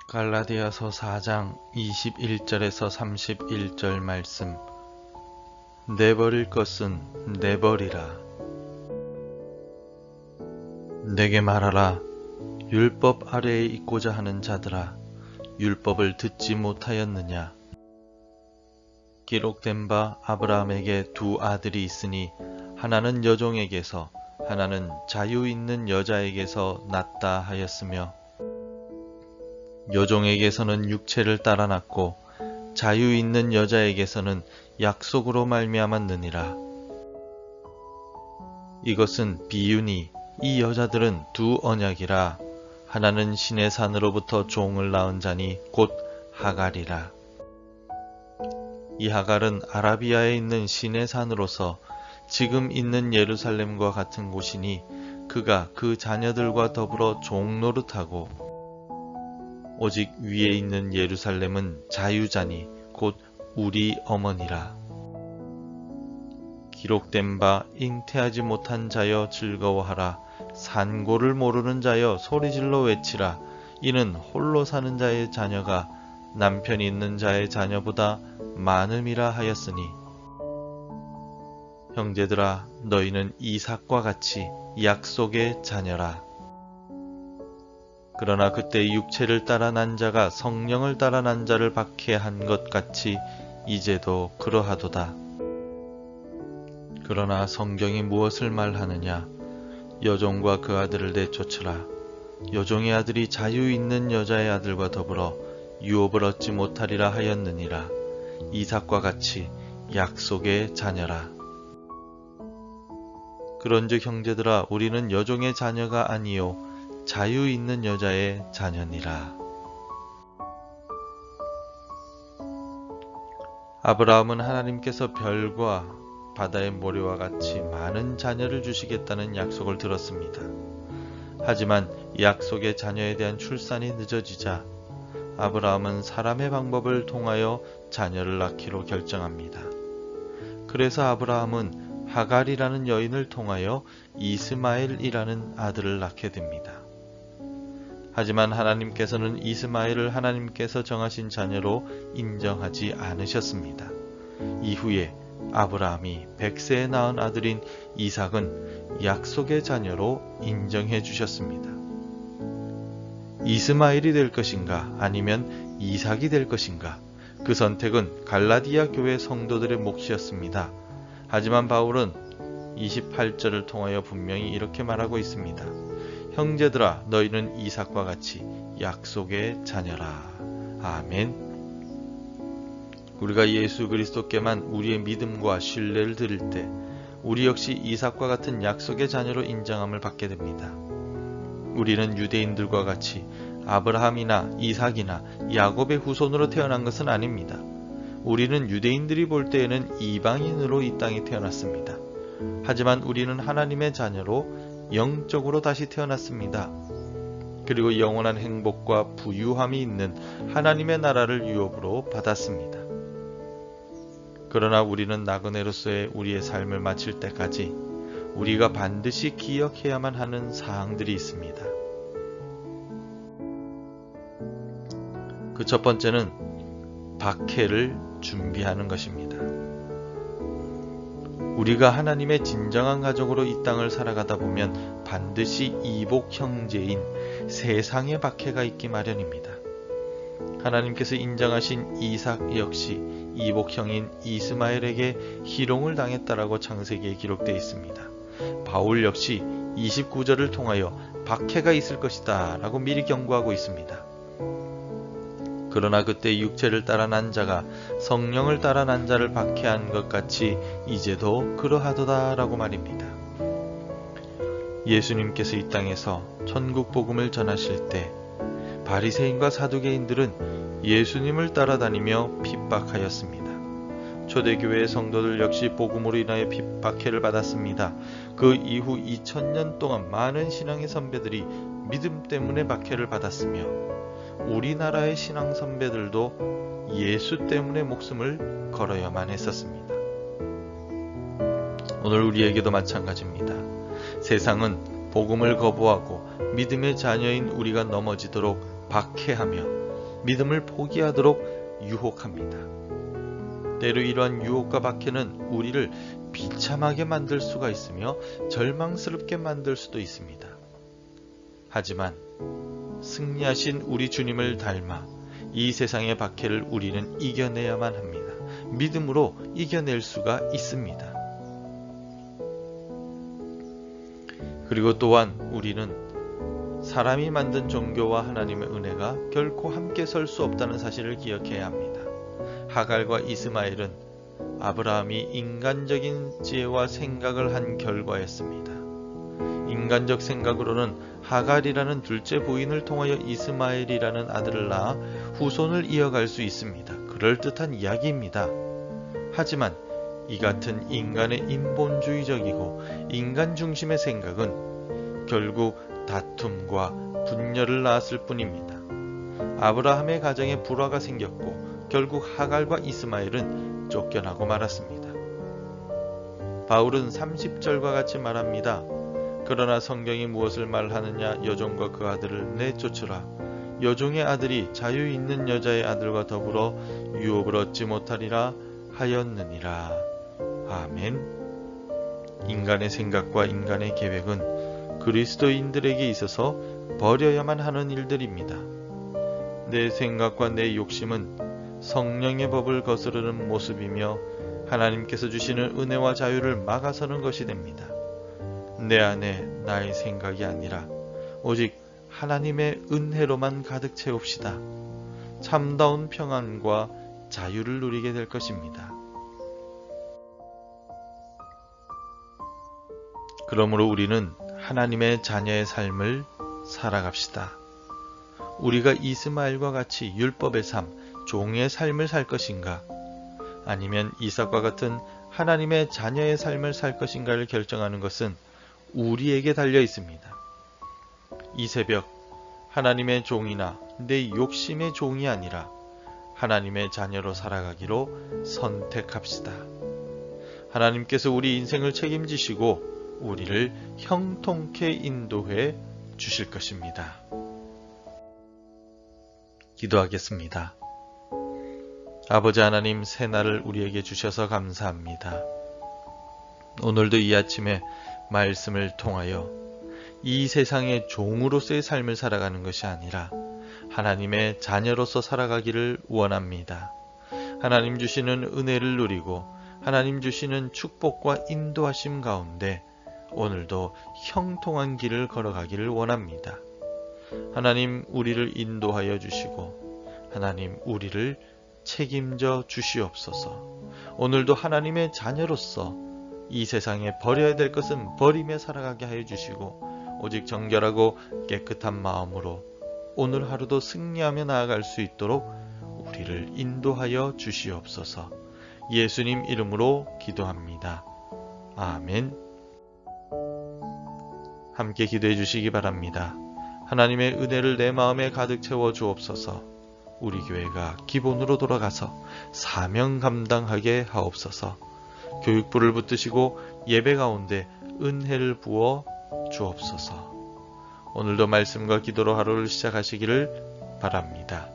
갈라디아서 4장 21절에서 31절 말씀. 내버릴 것은 내버리라. 내게 말하라. 율법 아래에 있고자 하는 자들아, 율법을 듣지 못하였느냐? 기록된 바 아브라함에게 두 아들이 있으니 하나는 여종에게서 하나는 자유 있는 여자에게서 났다 하였으며, 여종에게서는 육체를 따라 났고 자유 있는 여자에게서는 약속으로 말미암았느니라. 이것은 비유니 이 여자들은 두 언약이라. 하나는 신의 산으로부터 종을 낳은 자니 곧 하갈이라. 이 하갈은 아라비아에 있는 신의 산으로서 지금 있는 예루살렘과 같은 곳이니 그가 그 자녀들과 더불어 종노릇하고, 오직 위에 있는 예루살렘은 자유자니 곧 우리 어머니라. 기록된 바 잉태하지 못한 자여 즐거워하라. 산고를 모르는 자여 소리질러 외치라. 이는 홀로 사는 자의 자녀가 남편이 있는 자의 자녀보다 많음이라 하였으니, 형제들아, 너희는 이삭과 같이 약속의 자녀라. 그러나 그때 육체를 따라 난 자가 성령을 따라 난 자를 박해한 것 같이 이제도 그러하도다. 그러나 성경이 무엇을 말하느냐? 여종과 그 아들을 내쫓으라. 여종의 아들이 자유 있는 여자의 아들과 더불어 유업을 얻지 못하리라 하였느니라. 이삭과 같이 약속의 자녀라. 그런즉 형제들아, 우리는 여종의 자녀가 아니요 자유 있는 여자의 자녀니라. 아브라함은 하나님께서 별과 바다의 모래와 같이 많은 자녀를 주시겠다는 약속을 들었습니다. 하지만 약속의 자녀에 대한 출산이 늦어지자 아브라함은 사람의 방법을 통하여 자녀를 낳기로 결정합니다. 그래서 아브라함은 하갈이라는 여인을 통하여 이스마엘이라는 아들을 낳게 됩니다. 하지만 하나님께서는 이스마엘을 하나님께서 정하신 자녀로 인정하지 않으셨습니다. 이후에 아브라함이 100세에 낳은 아들인 이삭은 약속의 자녀로 인정해 주셨습니다. 이스마엘이 될 것인가 아니면 이삭이 될 것인가, 그 선택은 갈라디아 교회 성도들의 몫이었습니다. 하지만 바울은 28절을 통하여 분명히 이렇게 말하고 있습니다. 형제들아, 너희는 이삭과 같이 약속의 자녀라. 아멘. 우리가 예수 그리스도께만 우리의 믿음과 신뢰를 드릴 때 우리 역시 이삭과 같은 약속의 자녀로 인정함을 받게 됩니다. 우리는 유대인들과 같이 아브라함이나 이삭이나 야곱의 후손으로 태어난 것은 아닙니다. 우리는 유대인들이 볼 때에는 이방인으로 이 땅에 태어났습니다. 하지만 우리는 하나님의 자녀로 영적으로 다시 태어났습니다. 그리고 영원한 행복과 부유함이 있는 하나님의 나라를 유업으로 받았습니다. 그러나 우리는 나그네로서의 우리의 삶을 마칠 때까지 우리가 반드시 기억해야만 하는 사항들이 있습니다. 그 첫 번째는 박해를 준비하는 것입니다. 우리가 하나님의 진정한 가족으로 이 땅을 살아가다 보면 반드시 이복 형제인 세상의 박해가 있기 마련입니다. 하나님께서 인정하신 이삭 역시 이복형인 이스마엘에게 희롱을 당했다라고 창세기에 기록되어 있습니다. 바울 역시 29절을 통하여 박해가 있을 것이다 라고 미리 경고하고 있습니다. 그러나 그때 육체를 따라 난 자가 성령을 따라 난 자를 박해한 것 같이 이제도 그러하도다 라고 말입니다. 예수님께서 이 땅에서 천국 복음을 전하실 때 바리새인과 사두개인들은 예수님을 따라다니며 핍박하였습니다. 초대교회의 성도들 역시 복음으로 인하여 박해를 받았습니다. 그 이후 2000년 동안 많은 신앙의 선배들이 믿음 때문에 박해를 받았으며, 우리나라의 신앙 선배들도 예수 때문에 목숨을 걸어야만 했었습니다. 오늘 우리에게도 마찬가지입니다. 세상은 복음을 거부하고 믿음의 자녀인 우리가 넘어지도록 박해하며 믿음을 포기하도록 유혹합니다. 때로 이러한 유혹과 박해는 우리를 비참하게 만들 수가 있으며 절망스럽게 만들 수도 있습니다. 하지만 승리하신 우리 주님을 닮아 이 세상의 박해를 우리는 이겨내야만 합니다. 믿음으로 이겨낼 수가 있습니다. 그리고 또한 우리는 사람이 만든 종교와 하나님의 은혜가 결코 함께 설 수 없다는 사실을 기억해야 합니다. 하갈과 이스마엘은 아브라함이 인간적인 지혜와 생각을 한 결과였습니다. 인간적 생각으로는 하갈이라는 둘째 부인을 통하여 이스마엘이라는 아들을 낳아 후손을 이어갈 수 있습니다. 그럴듯한 이야기입니다. 하지만 이 같은 인간의 인본주의적이고 인간 중심의 생각은 결국 다툼과 분열을 낳았을 뿐입니다. 아브라함의 가정에 불화가 생겼고 결국 하갈과 이스마엘은 쫓겨나고 말았습니다. 바울은 30절과 같이 말합니다. 그러나 성경이 무엇을 말하느냐? 여종과 그 아들을 내쫓으라. 여종의 아들이 자유 있는 여자의 아들과 더불어 유업을 얻지 못하리라 하였느니라. 아멘. 인간의 생각과 인간의 계획은 그리스도인들에게 있어서 버려야만 하는 일들입니다. 내 생각과 내 욕심은 성령의 법을 거스르는 모습이며 하나님께서 주시는 은혜와 자유를 막아서는 것이 됩니다. 내 안에 나의 생각이 아니라 오직 하나님의 은혜로만 가득 채웁시다. 참다운 평안과 자유를 누리게 될 것입니다. 그러므로 우리는 하나님의 자녀의 삶을 살아갑시다. 우리가 이스마엘과 같이 율법의 삶, 종의 삶을 살 것인가? 아니면 이삭과 같은 하나님의 자녀의 삶을 살 것인가를 결정하는 것은 우리에게 달려 있습니다. 이 새벽 하나님의 종이나 내 욕심의 종이 아니라 하나님의 자녀로 살아가기로 선택합시다. 하나님께서 우리 인생을 책임지시고 우리를 형통케 인도해 주실 것입니다. 기도하겠습니다. 아버지 하나님, 새날을 우리에게 주셔서 감사합니다. 오늘도 이 아침에 말씀을 통하여 이 세상의 종으로서의 삶을 살아가는 것이 아니라 하나님의 자녀로서 살아가기를 원합니다. 하나님 주시는 은혜를 누리고 하나님 주시는 축복과 인도하심 가운데 오늘도 형통한 길을 걸어가기를 원합니다. 하나님, 우리를 인도하여 주시고 하나님, 우리를 책임져 주시옵소서. 오늘도 하나님의 자녀로서 이 세상에 버려야 될 것은 버리며 살아가게 하여 주시고 오직 정결하고 깨끗한 마음으로 오늘 하루도 승리하며 나아갈 수 있도록 우리를 인도하여 주시옵소서. 예수님 이름으로 기도합니다. 아멘. 함께 기도해 주시기 바랍니다. 하나님의 은혜를 내 마음에 가득 채워 주옵소서. 우리 교회가 기본으로 돌아가서 사명 감당하게 하옵소서. 교육부를 붙드시고 예배 가운데 은혜를 부어 주옵소서. 오늘도 말씀과 기도로 하루를 시작하시기를 바랍니다.